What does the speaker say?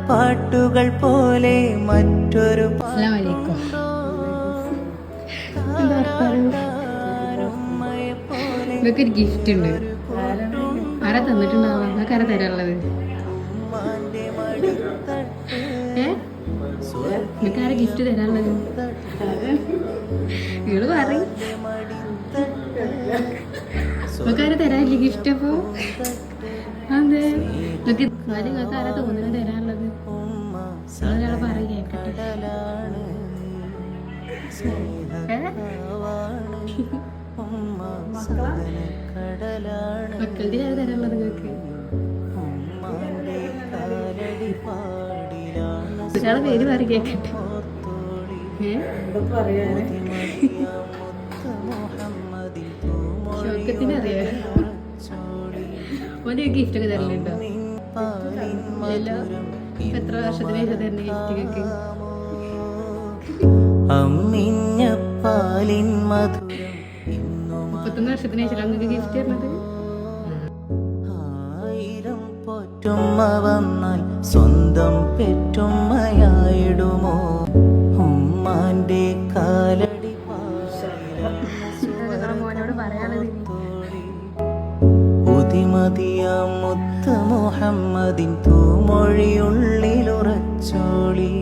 പാട്ടുകൾ പോലെ മറ്റൊരു ഇതൊക്കെ ഒരു ഗിഫ്റ്റ് ഉണ്ട്. ആരാ തന്നിട്ടുണ്ടാവാ? നിങ്ങൾക്ക് ആരാ തരാനുള്ളത്? നിങ്ങൾക്ക് ആരാ ഗിഫ്റ്റ് തരാനുള്ളത്? ഇവള് പറയും. നിങ്ങൾക്ക് ആരാ തരാനില്ലേ ഗിഫ്റ്റ്? അപ്പോ അതെ നിങ്ങൾക്ക് ആരാ തോന്നുന്നത് തരാനുള്ളത്? ഒരാളെ പറയും കേക്കട്ടെ. മക്കളുടെ ആരാ തരാനുള്ളത് നിങ്ങൾക്ക്? ഒരാളെ പേര് പറയും കേക്കട്ടെ. ഷോക്കത്തിന് അറിയാം. ഓന് ഗിഫ്റ്റ് ഒക്കെ തരലുണ്ടോ? എത്ര വർഷത്തിന് ശേഷം തരുന്ന ഗിഫ്റ്റ്? അമ്മിഞ്ഞപ്പാലിൻ മധുരം 31 വർഷത്തിന് ശേഷം നിങ്ങൾക്ക് ഗിഫ്റ്റ് തരുന്നത്? ആയിരം പൊറ്റുമ്മ വന്നാൽ സ്വന്തം പെറ്റുമ്മയായിടുമോ? ഉമ്മാന്റെ കാലടി മോനോട് പറയാനുള്ളത് ഉതിമതിയാം മുത്ത് മുഹമ്മദിൻ തൂമൊഴിയുള്ളിലുറച്ചോളി.